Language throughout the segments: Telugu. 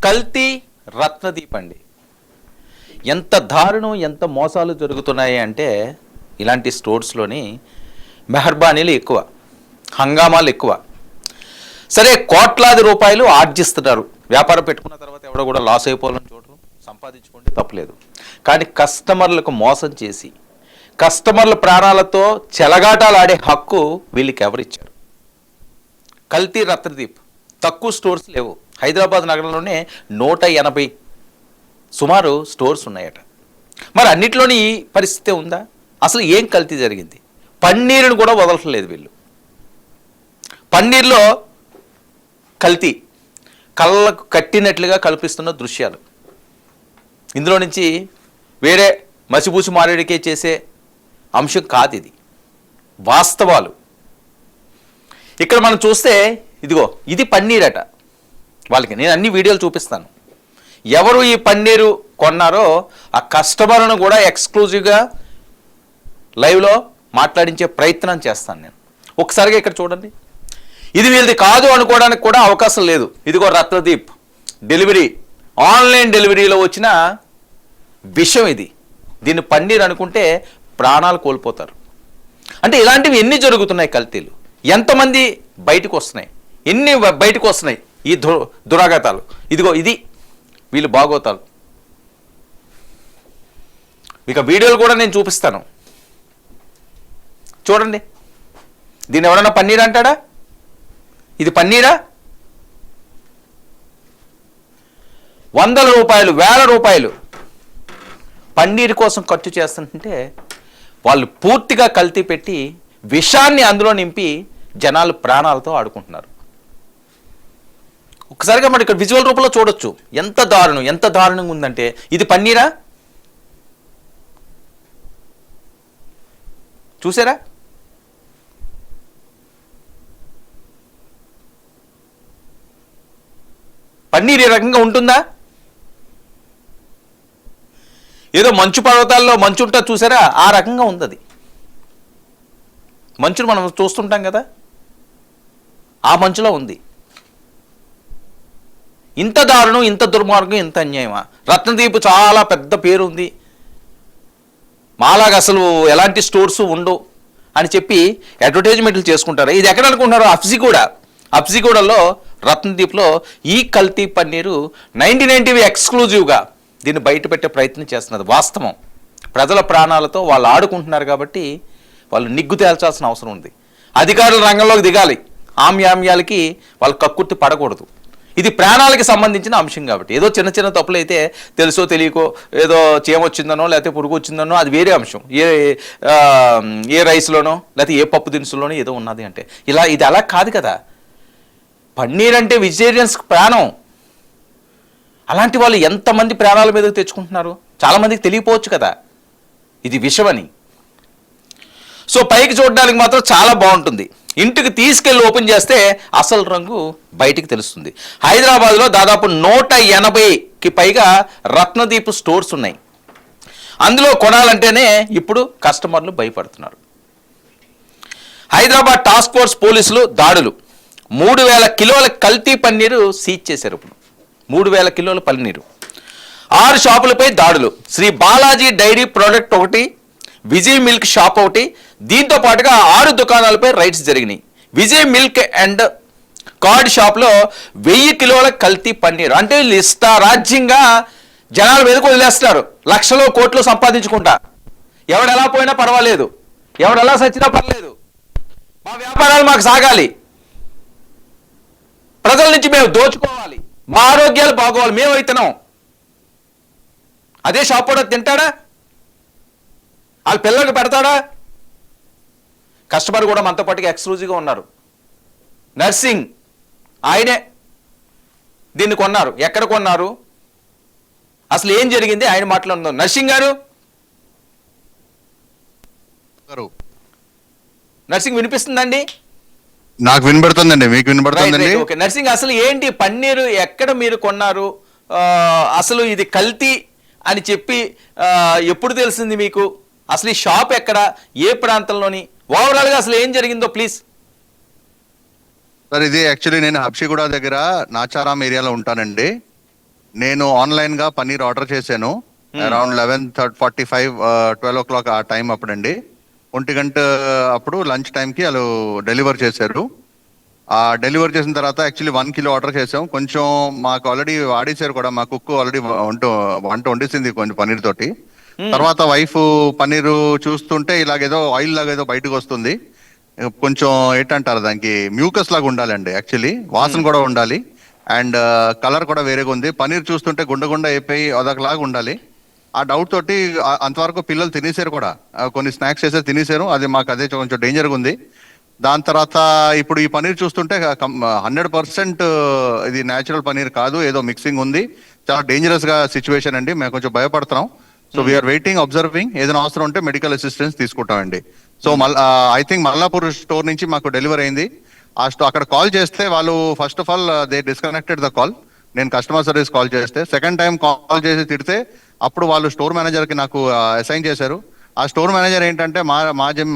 కల్తీ రత్నదీప్ అండి. ఎంత దారుణం, ఎంత మోసాలు జరుగుతున్నాయి అంటే ఇలాంటి స్టోర్స్లోని మెహర్బానీలు ఎక్కువ, హంగామాలు ఎక్కువ. సరే, కోట్లాది రూపాయలు ఆర్జిస్తున్నారు. వ్యాపారం పెట్టుకున్న తర్వాత ఎవడో కూడా లాస్ అయిపోవాలని చూడరు, సంపాదించుకోండి, తప్పలేదు. కానీ కస్టమర్లకు మోసం చేసి కస్టమర్ల ప్రాణాలతో చెలగాటాలు ఆడే హక్కు వీళ్ళకి ఎవరిచ్చారు? కల్తీ రత్నదీప్ తక్కువ స్టోర్స్ లేవు. హైదరాబాద్ నగరంలోనే 180 సుమారు స్టోర్స్ ఉన్నాయట. మరి అన్నిట్లోని ఈ పరిస్థితి ఉందా? అసలు ఏం కల్తీ జరిగింది? పన్నీరుని కూడా వదలట్లేదు వీళ్ళు. పన్నీర్లో కల్తీ కళ్ళకు కట్టినట్లుగా కల్పిస్తున్న దృశ్యాలు. ఇందులో నుంచి వేరే మసిపూసి మారేడికే చేసే అంశం కాదు, ఇది వాస్తవాలు. ఇక్కడ మనం చూస్తే ఇదిగో, ఇది పన్నీరట. వాళ్ళకి నేను అన్ని వీడియోలు చూపిస్తాను. ఎవరు ఈ పన్నీరు కొన్నారో ఆ కస్టమర్ను కూడా ఎక్స్క్లూజివ్గా లైవ్లో మాట్లాడించే ప్రయత్నం చేస్తాను నేను. ఒకసారిగా ఇక్కడ చూడండి. ఇది వీళ్ళది కాదు అనుకోవడానికి కూడా అవకాశం లేదు. ఇదిగో రత్నదీప్ డెలివరీ, ఆన్లైన్ డెలివరీలో వచ్చిన విషయం ఇది. దీన్ని పన్నీర్ అనుకుంటే ప్రాణాలు కోల్పోతారు. అంటే ఇలాంటివి ఎన్ని జరుగుతున్నాయి కల్తీలు? ఎంతమంది బయటకు వస్తున్నాయి, ఎన్ని బయటకు వస్తున్నాయి ఈ దురాఘాతాలు. ఇదిగో ఇది వీళ్ళు బాగోతాలు. ఇక వీడియోలు కూడా నేను చూపిస్తాను, చూడండి. దీన్ని ఎవరన్నా పన్నీర్ అంటాడా? ఇది పన్నీరా? వందల రూపాయలు, వేల రూపాయలు పన్నీర్ కోసం ఖర్చు చేస్తుంటే వాళ్ళు పూర్తిగా కల్తీ పెట్టి విషాన్ని అందులో నింపి జనాలు ప్రాణాలతో ఆడుకుంటున్నారు. ఒకసారిగా మనం ఇక్కడ విజువల్ రూపంలో చూడొచ్చు ఎంత దారుణం, ఎంత దారుణంగా ఉందంటే. ఇది పన్నీరా? చూసారా? పన్నీర్ ఈ రకంగా ఉంటుందా? ఏదో మంచు పర్వతాల్లో మంచు ఉంటుంది చూసారా, ఆ రకంగా ఉంది అది. మంచును మనం చూస్తుంటాం కదా, ఆ మంచులో ఉంది. ఇంత దారుణం, ఇంత దుర్మార్గం, ఇంత అన్యాయమా? రత్నదీప్ చాలా పెద్ద పేరు ఉంది, మాలాగా అసలు ఎలాంటి స్టోర్స్ ఉండవు అని చెప్పి అడ్వర్టైజ్మెంట్లు చేసుకుంటారు. ఇది ఎక్కడ అనుకుంటున్నారు? అఫ్జీగూడలో రత్నదీప్లో ఈ కల్తీ పన్నీరు 1990 ఎక్స్క్లూజివ్గా దీన్ని బయట పెట్టే ప్రయత్నం చేస్తున్నది. వాస్తవం. ప్రజల ప్రాణాలతో వాళ్ళు ఆడుకుంటున్నారు కాబట్టి వాళ్ళు నిగ్గు తేల్చాల్సిన అవసరం ఉంది. అధికారులు రంగంలోకి దిగాలి. ఆమ్యామ్యాలకి వాళ్ళు కక్కుర్తి పడకూడదు. ఇది ప్రాణాలకి సంబంధించిన అంశం కాబట్టి. ఏదో చిన్న చిన్న తప్పులు అయితే తెలుసో తెలియకో ఏదో చీమ వచ్చిందనో లేకపోతే పురుగు వచ్చిందనో అది వేరే అంశం. ఏ రైస్లోనో లేకపోతే ఏ పప్పు దినుసులోనో ఏదో ఉన్నది అంటే ఇది అలా కాదు కదా. పన్నీర్ అంటే వెజిటేరియన్స్ ప్రాణం. అలాంటి వాళ్ళు ఎంతమంది ప్రాణాల మీదకి తెచ్చుకుంటున్నారు? చాలామందికి తెలియపోవచ్చు కదా ఇది విషమని. సో పైకి చూడడానికి మాత్రం చాలా బాగుంటుంది. ఇంటికి తీసుకెళ్ళి ఓపెన్ చేస్తే అసలు రంగు బయటికి తెలుస్తుంది. హైదరాబాద్లో దాదాపు 180కి పైగా రత్నదీప్ స్టోర్స్ ఉన్నాయి. అందులో కొనాలంటేనే ఇప్పుడు కస్టమర్లు భయపడుతున్నారు. హైదరాబాద్ టాస్క్ ఫోర్స్ పోలీసులు దాడులు. 3000 కిలోల కల్తీ పన్నీరు సీజ్ చేశారు. ఇప్పుడు 3000 కిలోల పన్నీరు. 6 షాపులపై దాడులు. శ్రీ బాలాజీ డైరీ ప్రోడక్ట్ ఒకటి, విజయ్ మిల్క్ షాప్ ఒకటి, దీంతో పాటుగా 6 దుకాణాలపై రైడ్స్ జరిగినాయి. విజయ్ మిల్క్ అండ్ కార్డ్ షాప్లో 1000 కిలోల కల్తీ పన్నీరు. అంటే వీళ్ళు ఇష్టారాజ్యంగా జనాల మీదకు వదిలేస్తున్నారు. లక్షలు కోట్లు సంపాదించుకుంటా. ఎవడెలా పోయినా పర్వాలేదు, ఎవడెలా సచ్చినా పర్లేదు, మా వ్యాపారాలు మాకు సాగాలి, ప్రజల నుంచి మేము దోచుకోవాలి, మా ఆరోగ్యాలు బాగోవాలి, మేము అయితున్నాం. అదే షాప్ కూడా తింటాడా? వాళ్ళ పిల్లలకు పెడతాడా? కస్టమర్ కూడా మనతో పాటుగా ఎక్స్క్లూజివ్గా ఉన్నారు. నర్సింగ్ ఆయనే దీన్ని కొన్నారు. ఎక్కడ కొన్నారు, అసలు ఏం జరిగింది ఆయన మాట్లాడుతున్నారు. నర్సింగ్ గారు, నర్సింగ్ వినిపిస్తుందండి? నాకు వినబడుతుందండి, మీకు వినబడుతుందండి? ఓకే. నర్సింగ్, అసలు ఏంటి పన్నీరు ఎక్కడ మీరు కొన్నారు? అసలు ఇది కల్తీ అని చెప్పి ఎప్పుడు తెలిసింది మీకు? అసలు ఈ షాప్ ఎక్కడ, ఏ ప్రాంతంలోని, ఓవరాల్గా అసలు ఏం జరిగిందో ప్లీజ్. సార్ ఇది యాక్చువల్లీ నేను హబ్షిగూడ దగ్గర నాచారాం ఏరియాలో ఉంటానండి. నేను ఆన్లైన్ గా పన్నీర్ ఆర్డర్ చేశాను అరౌండ్ 11:45 12 o'clock ఆ టైం అప్పుడండి. 1 గంట అప్పుడు లంచ్ టైంకి వాళ్ళు డెలివర్ చేశారు. ఆ డెలివర్ చేసిన తర్వాత యాక్చువల్లీ 1 కిలో ఆర్డర్ చేసాం. కొంచెం మాకు ఆల్రెడీ వాడేశారు కూడా, మా కుక్ ఆల్రెడీ వంట వండేసింది కొంచెం పన్నీర్ తోటి. తర్వాత వైఫ్ పన్నీరు చూస్తుంటే ఇలాగేదో ఆయిల్ లాగా ఏదో బయటకు వస్తుంది. కొంచెం ఏంటంటారు దానికి, మ్యూకస్ లాగా ఉండాలండి యాక్చువల్లీ, వాసన కూడా ఉండాలి అండ్ కలర్ కూడా వేరేగా ఉంది. పన్నీర్ చూస్తుంటే గుండ అయిపోయి అదొకలాగా ఉండాలి. ఆ డౌట్ తోటి అంతవరకు పిల్లలు తినేసారు కూడా, కొన్ని స్నాక్స్ చేసారు తినేసారు. అది మాకు అదే కొంచెం డేంజర్గా ఉంది. దాని తర్వాత ఇప్పుడు ఈ పన్నీర్ చూస్తుంటే 100% ఇది న్యాచురల్ పన్నీర్ కాదు, ఏదో మిక్సింగ్ ఉంది. చాలా డేంజరస్ గా సిచ్యువేషన్ అండి, మేము కొంచెం భయపడుతున్నాం. So we are waiting, observing. ఏదైనా అవసరం ఉంటే మెడికల్ అసిస్టెన్స్ తీసుకుంటామండి. So I think Mallapur store నుంచి మాకు డెలివరీ అయింది. అక్కడ కాల్ చేస్తే వాళ్ళు first of all they disconnected the call. నేను కస్టమర్ సర్వీస్ కాల్ చేస్తే, సెకండ్ టైం కాల్ చేసి తిడితే అప్పుడు వాళ్ళు స్టోర్ మేనేజర్ కి నాకు అసైన్ చేశారు. ఆ స్టోర్ మేనేజర్ ఏంటంటే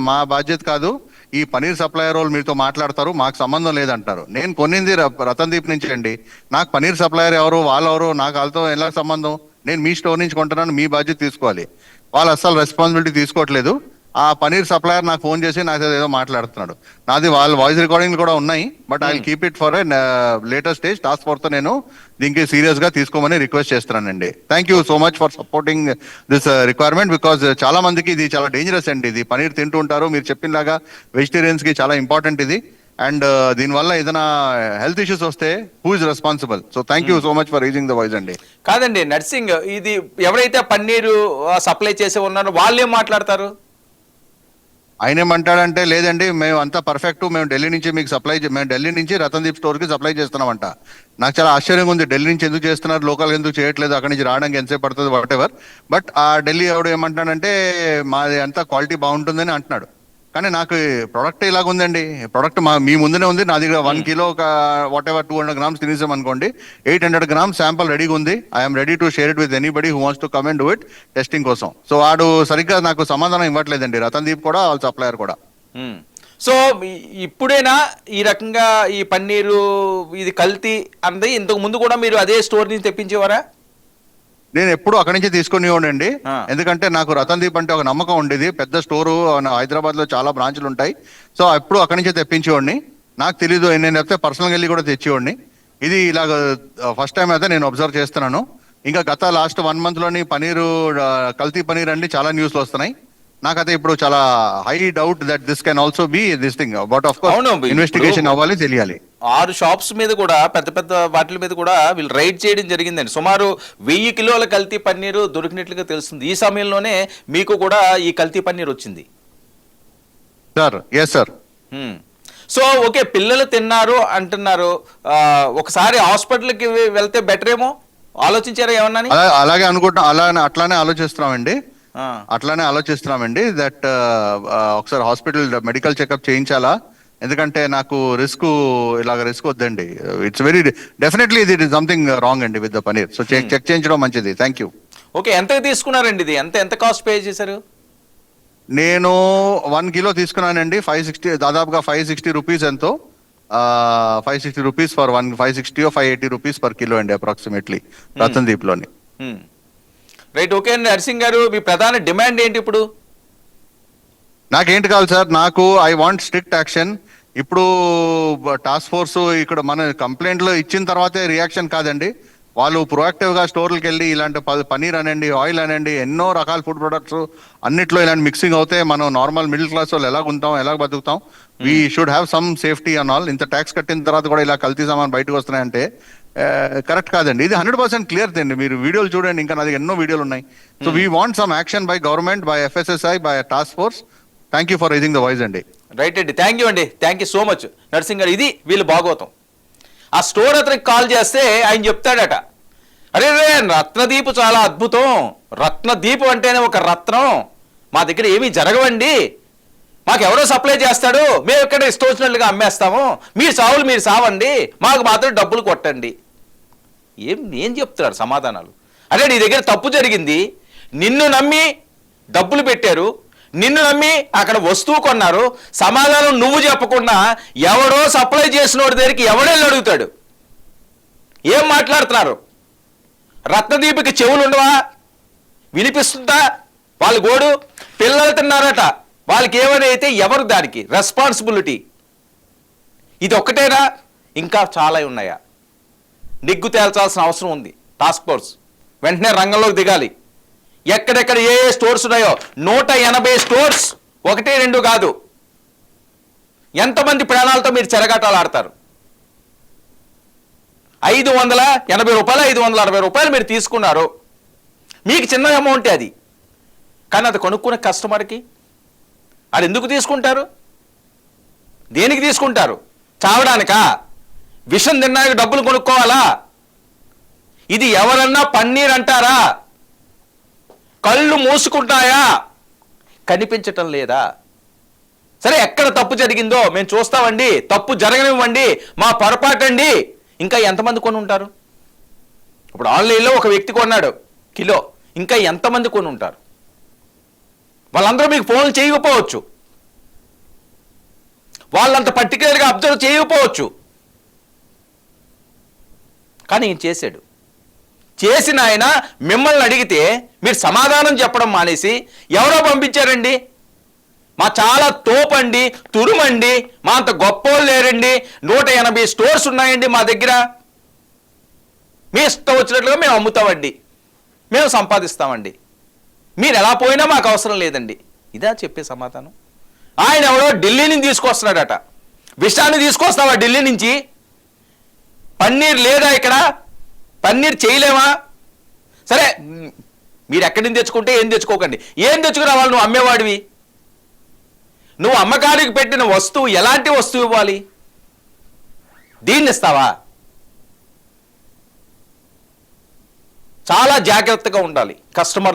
మా బాధ్యత కాదు, ఈ పనీర్ సప్లయర్ వాళ్ళు మీతో మాట్లాడతారు, మాకు సంబంధం లేదంటారు. నేను కొన్నింది రతన్ దీప్ నుంచి అండి. నాకు పనీర్ సప్లయర్ ఎవరు, వాళ్ళెవరు, నాకు వాళ్ళతో ఎలా సంబంధం? నేను మీ స్టోర్ నుంచి కొంటున్నాను, మీ బాధ్యత తీసుకోవాలి. వాళ్ళు అస్సలు రెస్పాన్సిబిలిటీ తీసుకోవట్లేదు. ఆ పనీర్ సప్లయర్ నాకు ఫోన్ చేసి నాకు ఏదో మాట్లాడుతున్నాడు. నాది వాళ్ళ వాయిస్ రికార్డింగ్లు కూడా ఉన్నాయి, but I keep it for latest stage. Task force తో నేను దీనికి సీరియస్ గా తీసుకోమని రిక్వెస్ట్ చేస్తున్నానండి. Thank you so much for supporting this requirement, because చాలా మందికి ఇది చాలా డేంజరస్ అండి. ఇది పనీర్ తింటూ ఉంటారు, మీరు చెప్పినలాగా వెజిటేరియన్స్ కి చాలా ఇంపార్టెంట్ ఇది. అండ్ దీనివల్ల ఏదైనా హెల్త్ ఇష్యూస్ వస్తే who is responsible? So thank you so much for raising the voice అండి. కాదండి నర్సింగ్, ఇది ఎవరైతే పన్నీరు సప్లై చేసే ఉన్నారో వాళ్ళేం మాట్లాడతారు? ఆయన ఏమంటాడంటే, లేదండి మేము అంతా పర్ఫెక్ట్, మేము ఢిల్లీ నుంచి మీకు మేము ఢిల్లీ నుంచి రతన్ దీప్ స్టోర్ కి సప్లై చేస్తున్నామంట. నాకు చాలా ఆశ్చర్యంగా ఉంది, ఢిల్లీ నుంచి ఎందుకు చేస్తున్నారు, లోకల్ ఎందుకు చేయట్లేదు, అక్కడి నుంచి రావడానికి ఎంతసేపు పడుతుంది, వాట్ ఎవర్. బట్ ఆ ఢిల్లీ ఎవడు ఏమంటాడంటే మాది అంతా క్వాలిటీ బాగుంటుందని అంటున్నాడు. కానీ నాకు ప్రొడక్ట్ ఇలాగ ఉందండి, ప్రొడక్ట్ మీ ముందునే ఉంది. నా దగ్గర 1 కిలో వాట్ ఎవర్ 200 grams తినేసాం అనుకోండి, 800 grams శాంపుల్ రెడీగా ఉంది. I'm ready to share it with anybody who wants to come and do it testing కోసం. సో వాడు సరిగ్గా నాకు సమాధానం ఇవ్వట్లేదండి, రతన్ దీప్ కూడా, వాళ్ళ సప్లయర్ కూడా. సో ఇప్పుడేనా ఈ రకంగా ఈ పన్నీరు ఇది కల్తీ అంది? ఇంతకు ముందు కూడా మీరు అదే స్టోర్ నుంచి తెప్పించేవారా? నేను ఎప్పుడు అక్కడి నుంచి తీసుకుని ఉండండి, ఎందుకంటే నాకు రతన్ దీప్ అంటే ఒక నమ్మకం ఉండేది. పెద్ద స్టోరు, హైదరాబాద్ లో చాలా బ్రాంచ్లు ఉంటాయి. సో ఎప్పుడు అక్కడి నుంచే తెప్పించేవాడిని. నాకు తెలీదు, నేను చెప్తే పర్సనల్గా వెళ్ళి కూడా తెచ్చేవాడిని. ఇది ఇలాగ ఫస్ట్ టైం అయితే నేను అబ్జర్వ్ చేస్తున్నాను. ఇంకా గత లాస్ట్ 1 month లోని పనీరు కల్తీ పనీర్ అండి చాలా న్యూస్లు వస్తున్నాయి. నాకైతే ఇప్పుడు చాలా high doubt that this can also be this thing, but of course investigation అవ్వాలి, తెలియాలి. 6 షాప్స్ మీద కూడా, పెద్ద పెద్ద వాటి మీద కూడా వీళ్ళు రైడ్ చేయడం జరిగిందండి. సుమారు 1000 కిలోల కల్తీ పన్నీరు దొరికినట్లుగా తెలుస్తుంది. ఈ సమయంలోనే మీకు కూడా ఈ కల్తీ పన్నీర్ వచ్చింది sir. Yes sir. So okay, పిల్లలు తిన్నారు అంటున్నారు, ఒకసారి హాస్పిటల్కి వెళ్తే బెటర్ ఏమో ఆలోచించారా ఏమన్నా? అలాగే అనుకుంటున్నాం, అట్లానే ఆలోచిస్తున్నామండి దట్ ఒకసారి హాస్పిటల్ మెడికల్ చెకప్ చేయించాలా, ఎందుకంటే నాకు ఇలాగ రిస్క్ వద్దండి. ఇట్స్ వెరీ డెఫినెట్లీ ఇది సంథింగ్ రాంగ్ అండి with the paneer. So check చేయించడం మంచిది. Thank you. ఓకే, ఎంత తీసుకున్నారండి ఇది? ఎంత కాస్ట్ పే చేశారు? నేను 1 కిలో తీసుకున్నానండి, 560, దాదాపుగా 560 రూపీస్. ఎంతో 560 rupees for 560 or 580 rupees per kilo అండి అప్రాక్సిమేట్లీ రతన్ దీప్ లోని. రైట్, ఓకే అండి. నర్సింగ్ గారు, మీ ప్రధాన డిమాండ్ ఏంటి ఇప్పుడు? నాకేంటి కావాలి సార్, నాకు ఐ వాంట్ స్ట్రిక్ట్ యాక్షన్. ఇప్పుడు టాస్క్ ఫోర్స్ ఇక్కడ మన కంప్లైంట్లు ఇచ్చిన తర్వాతే రియాక్షన్ కాదండి, వాళ్ళు ప్రొయాక్టివ్ గా స్టోర్లకు వెళ్ళి ఇలాంటి పనీర్ అనండి, ఆయిల్ అనండి, ఎన్నో రకాల ఫుడ్ ప్రొడక్ట్స్ అన్నిట్లో ఇలాంటి మిక్సింగ్ అవుతే మనం నార్మల్ మిడిల్ క్లాస్ వాళ్ళు ఎలా ఉంటాం, ఎలా బతుకుతాం? We should have some safety and all. ఇంత ట్యాక్స్ కట్టిన తర్వాత కూడా ఇలా కల్తీ సామాన్ బయటకు వస్తున్నాయంటే కరెక్ట్ కాదండి. ఇది 100% క్లియర్ అండి, మీరు వీడియోలు చూడండి, ఇంకా నా దగ్గర ఎన్నో వీడియోలు ఉన్నాయి. So we want some action by government, by FSSAI, by task force. Thank you for raising the voice అండి. రైట్ అండి, థ్యాంక్ యూ అండి, thank you so much Narsing గారు. ఇది వీళ్ళు భాగవతం. ఆ స్టోర్ అతనికి కాల్ చేస్తే ఆయన చెప్తాడట, అరే రత్నదీప్ చాలా అద్భుతం, రత్నదీప్ అంటేనే ఒక రత్నం, మా దగ్గర ఏమీ జరగవండి, మాకు ఎవరో సప్లై చేస్తాడు, మేము ఇక్కడ ఇష్టం వచ్చినట్లుగా అమ్మేస్తాము, మీరు సావులు మీరు సావండి, మాకు మాత్రం డబ్బులు కొట్టండి. ఏం చెప్తున్నాడు సమాధానాలు? అరే నీ దగ్గర తప్పు జరిగింది, నిన్ను నమ్మి డబ్బులు పెట్టారు, నిన్ను నమ్మి అక్కడ వస్తువు కొన్నారు, సమాధానం నువ్వు చెప్పకుండా ఎవడో సప్లై చేసిన వాడి దగ్గరికి ఎవడెళ్ళి అడుగుతాడు? ఏం మాట్లాడుతున్నారు? రత్నదీపకి చెవులు ఉండవా? వినిపిస్తుందా వాళ్ళ గోడు? పిల్లలు తిన్నారట, వాళ్ళకి ఏమైనా అయితే ఎవరు దానికి రెస్పాన్సిబిలిటీ? ఇది ఒక్కటేనా? ఇంకా చాలా ఉన్నాయా? నిగ్గు తేల్చాల్సిన అవసరం ఉంది. టాస్క్ ఫోర్స్ వెంటనే రంగంలోకి దిగాలి. ఎక్కడెక్కడ ఏ ఏ స్టోర్స్ ఉన్నాయో 180 స్టోర్స్, 1-2 కాదు. ఎంతమంది ప్రాణాలతో మీరు చెరగాటాలు ఆడతారు? 580 రూపాయలు, 560 రూపాయలు మీరు తీసుకున్నారు. మీకు చిన్న అమౌంటే అది, కానీ అది కొనుక్కునే కస్టమర్కి అది ఎందుకు తీసుకుంటారు? దేనికి తీసుకుంటారు? చావడానికా? విషం తిన్నాక డబ్బులు కొనుక్కోవాలా? ఇది ఎవరన్నా పన్నీర్ అంటారా? కళ్ళు మూసుకుంటాయా? కనిపించటం లేదా? సరే, ఎక్కడ తప్పు జరిగిందో మేము చూస్తామండి, తప్పు జరగనివ్వండి, మా పొరపాటండి. ఇంకా ఎంతమంది కొని ఉంటారు? ఇప్పుడు ఆన్లైన్లో ఒక వ్యక్తి కొన్నాడు కిలో, ఇంకా ఎంతమంది కొని ఉంటారు? వాళ్ళందరూ మీకు ఫోన్లు చేయకపోవచ్చు, వాళ్ళంత పర్టికులర్గా అబ్జర్వ్ చేయకపోవచ్చు, కానీ ఈయన చేశాడు. చేసిన ఆయన మిమ్మల్ని అడిగితే మీరు సమాధానం చెప్పడం మానేసి ఎవరో పంపించారండి, మా చాలా తోపండి, తురుమండి, మా అంత గొప్పోళ్ళు లేరండి, 180 స్టోర్స్ ఉన్నాయండి మా దగ్గర, మీ ఇష్టం వచ్చినట్లుగా మేము అమ్ముతామండి, మేము సంపాదిస్తామండి, మీరు ఎలా పోయినా మాకు అవసరం లేదండి. ఇదా చెప్పే సమాధానం? ఆయన ఎవడో ఢిల్లీ నుంచి తీసుకొస్తున్నాడట, విషాన్ని తీసుకొస్తావా ఢిల్లీ నుంచి? పన్నీర్ లేదా ఇక్కడ? పన్నీర్ చేయలేమా? సరే, మీరు ఎక్కడి నుంచి తెచ్చుకుంటే ఏం తెచ్చుకోకండి, ఏం తెచ్చుకురావాలి? నువ్వు అమ్మేవాడివి, నువ్వు అమ్మకానికి పెట్టిన వస్తువు ఎలాంటి వస్తువు ఇవ్వాలి? దీన్ని ఇస్తావా? చాలా జాగ్రత్తగా ఉండాలి కస్టమర్లు.